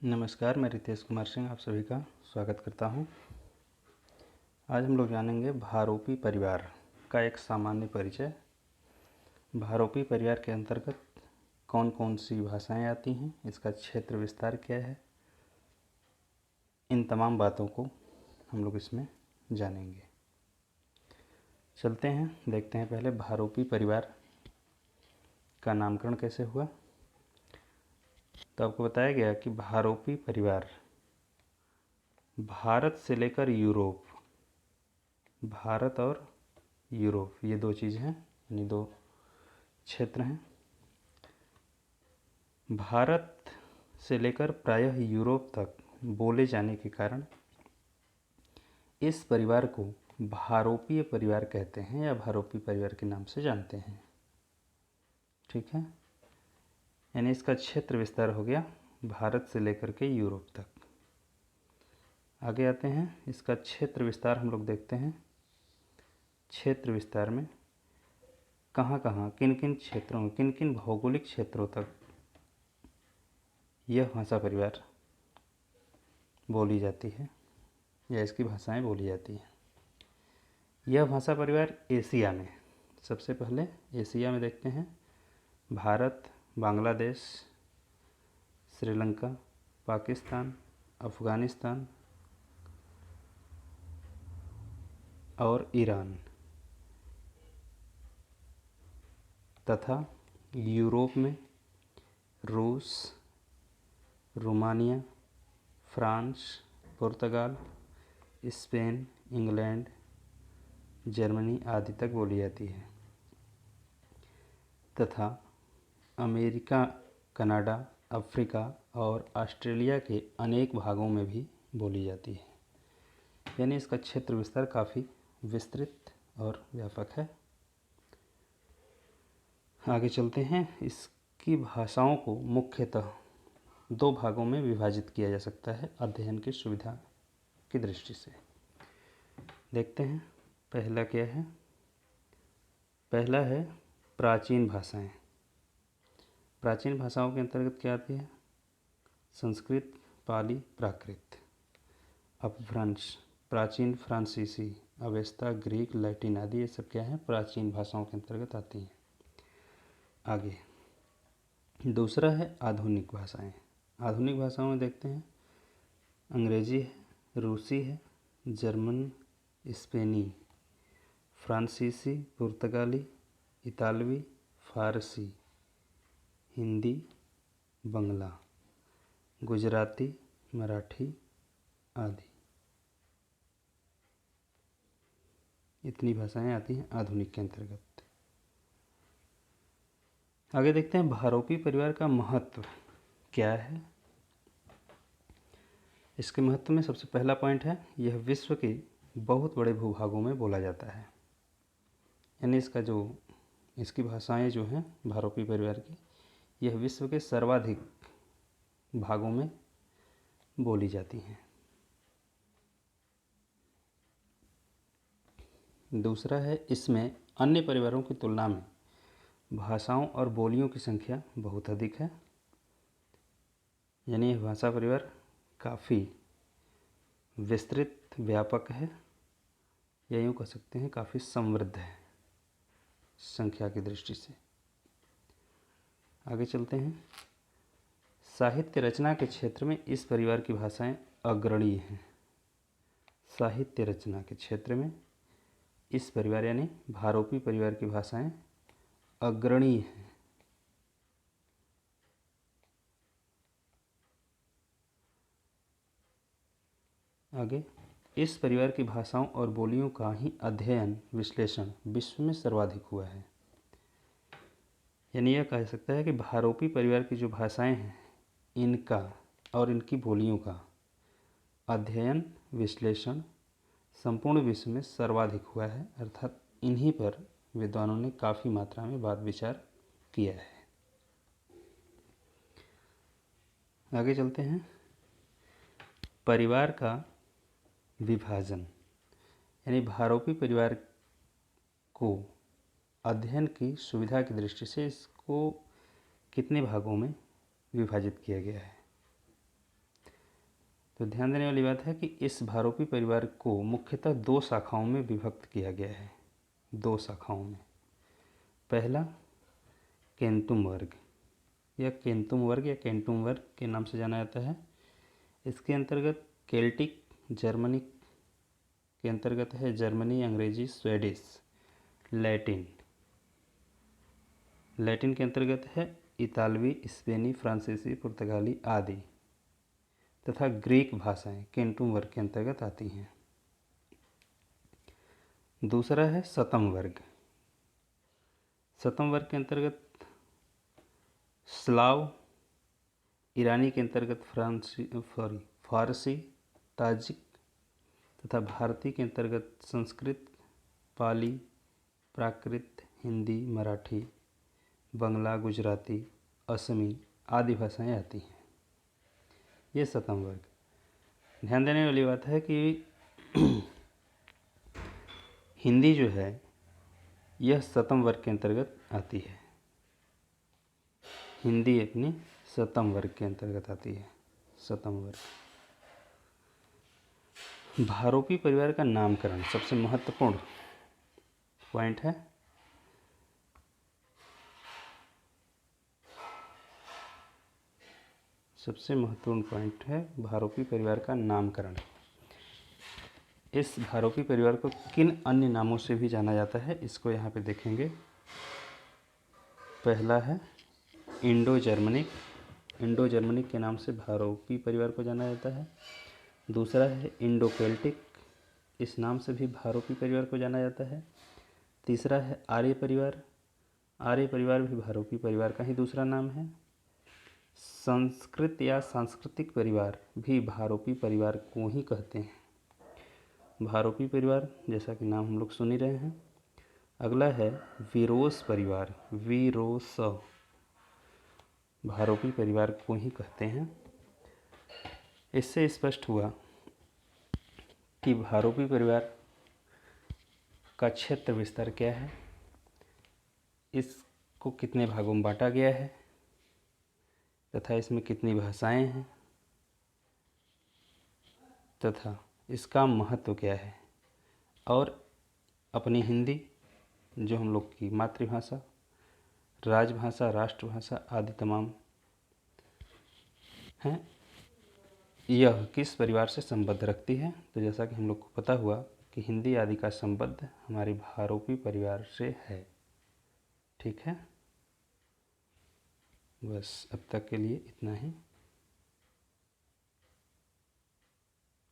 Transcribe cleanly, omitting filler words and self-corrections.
नमस्कार, मैं रितेश कुमार सिंह आप सभी का स्वागत करता हूं। आज हम लोग जानेंगे भारोपी परिवार का एक सामान्य परिचय। भारोपी परिवार के अंतर्गत कौन कौन सी भाषाएं आती हैं, इसका क्षेत्र विस्तार क्या है, इन तमाम बातों को हम लोग इसमें जानेंगे। चलते हैं, देखते हैं पहले भारोपी परिवार का नामकरण कैसे हुआ। तो आपको बताया गया कि भारोपी परिवार भारत से लेकर यूरोप, भारत और यूरोप ये दो चीज़ हैं, यानी दो क्षेत्र हैं। भारत से लेकर प्रायः यूरोप तक बोले जाने के कारण इस परिवार को भारोपीय परिवार कहते हैं या भारोपी परिवार के नाम से जानते हैं। ठीक है, यानी इसका क्षेत्र विस्तार हो गया भारत से लेकर के यूरोप तक। आगे आते हैं, इसका क्षेत्र विस्तार हम लोग देखते हैं। क्षेत्र विस्तार में कहाँ कहाँ, किन किन क्षेत्रों, किन किन भौगोलिक क्षेत्रों तक यह भाषा परिवार बोली जाती है या इसकी भाषाएं बोली जाती हैं। यह भाषा परिवार एशिया में, सबसे पहले एशिया में देखते हैं। भारत, बांग्लादेश, श्रीलंका, पाकिस्तान, अफ़गानिस्तान और ईरान तथा यूरोप में रूस, रोमानिया, फ्रांस, पुर्तगाल, स्पेन, इंग्लैंड, जर्मनी आदि तक बोली जाती है तथा अमेरिका, कनाडा, अफ्रीका और ऑस्ट्रेलिया के अनेक भागों में भी बोली जाती है। यानी इसका क्षेत्र विस्तार काफ़ी विस्तृत और व्यापक है। आगे चलते हैं, इसकी भाषाओं को मुख्यतः दो भागों में विभाजित किया जा सकता है अध्ययन की सुविधा की दृष्टि से। देखते हैं पहला क्या है। पहला है प्राचीन भाषाएं। प्राचीन भाषाओं के अंतर्गत क्या आती है? संस्कृत, पाली, प्राकृत, अपभ्रंश, प्राचीन फ्रांसीसी, अवेस्ता, ग्रीक, लैटिन आदि ये सब क्या है? प्राचीन भाषाओं के अंतर्गत आती हैं। आगे दूसरा है आधुनिक भाषाएं। आधुनिक भाषाओं में देखते हैं अंग्रेजी है, रूसी है, जर्मन, स्पेनी, फ्रांसीसी, पुर्तगाली, इतालवी, फारसी, हिंदी, बंगला, गुजराती, मराठी आदि। इतनी भाषाएं आती हैं आधुनिक के अंतर्गत। आगे देखते हैं भारोपी परिवार का महत्व क्या है। इसके महत्व में सबसे पहला पॉइंट है, यह विश्व के बहुत बड़े भूभागों में बोला जाता है। यानी इसकी भाषाएं जो हैं भारोपी परिवार की, यह विश्व के सर्वाधिक भागों में बोली जाती हैं। दूसरा है, इसमें अन्य परिवारों की तुलना में भाषाओं और बोलियों की संख्या बहुत अधिक है। यानी यह भाषा परिवार काफ़ी विस्तृत, व्यापक है, या यूँ कह सकते हैं काफ़ी समृद्ध है संख्या की दृष्टि से। आगे चलते हैं, साहित्य रचना के क्षेत्र में इस परिवार की भाषाएं अग्रणी हैं। साहित्य रचना के क्षेत्र में इस परिवार यानी भारोपी परिवार की भाषाएं अग्रणी हैं। आगे, इस परिवार की भाषाओं और बोलियों का ही अध्ययन, विश्लेषण विश्व में सर्वाधिक हुआ है। यानी यह कह सकता है कि भारोपी परिवार की जो भाषाएं हैं, इनका और इनकी बोलियों का अध्ययन, विश्लेषण संपूर्ण विश्व में सर्वाधिक हुआ है। अर्थात इन्हीं पर विद्वानों ने काफ़ी मात्रा में वाद विचार किया है। आगे चलते हैं, परिवार का विभाजन। यानी भारोपी परिवार को अध्ययन की सुविधा की दृष्टि से इसको कितने भागों में विभाजित किया गया है। तो ध्यान देने वाली बात है कि इस भारोपी परिवार को मुख्यतः 2 शाखाओं में विभक्त किया गया है, 2 शाखाओं में। पहला केंतुम वर्ग या केंतुम वर्ग या केंटुम वर्ग के नाम से जाना जाता है। इसके अंतर्गत केल्टिक, जर्मनिक के अंतर्गत है जर्मनी, अंग्रेजी, स्वेडिश, लैटिन के अंतर्गत है इतालवी, स्पेनी, फ्रांसीसी, पुर्तगाली आदि, तथा ग्रीक भाषाएं केंटुम वर्ग के अंतर्गत आती हैं। दूसरा है शतम वर्ग। शतम वर्ग के अंतर्गत स्लाव, ईरानी के अंतर्गत फारसी, ताजिक तथा भारतीय के अंतर्गत संस्कृत, पाली, प्राकृत, हिंदी, मराठी, बंगला, गुजराती, असमी आदि भाषाएं आती हैं। ये शतम वर्ग। ध्यान देने वाली बात है कि हिंदी जो है यह शतम वर्ग के अंतर्गत आती है। हिंदी अपनी शतम वर्ग के अंतर्गत आती है, शतम वर्ग। भारोपी परिवार का नामकरण सबसे महत्वपूर्ण पॉइंट है। सबसे महत्वपूर्ण पॉइंट है भारोपी परिवार का नामकरण। इस भारोपी परिवार को किन अन्य नामों से भी जाना जाता है, इसको यहाँ पे देखेंगे। पहला है इंडो जर्मनिक के नाम से भारोपी परिवार को जाना जाता है। दूसरा है इंडो केल्टिक, इस नाम से भी भारोपी परिवार को जाना जाता है। तीसरा है आर्य परिवार भी भारोपी परिवार का ही दूसरा नाम है। संस्कृत या सांस्कृतिक परिवार भी भारोपी परिवार को ही कहते हैं। भारोपी परिवार जैसा कि नाम हम लोग सुन ही रहे हैं। अगला है विरोस परिवार, भारोपी परिवार को ही कहते हैं। इससे स्पष्ट हुआ कि भारोपी परिवार का क्षेत्र विस्तार क्या है, इसको कितने भागों में बांटा गया है तथा इसमें कितनी भाषाएं हैं तथा इसका महत्व क्या है, और अपनी हिंदी जो हम लोग की मातृभाषा, राजभाषा, राष्ट्रभाषा आदि तमाम हैं, यह किस परिवार से संबंध रखती है। तो जैसा कि हम लोग को पता हुआ कि हिंदी आदि का संबंध हमारे भारोपी परिवार से है। ठीक है, बस अब तक के लिए इतना ही।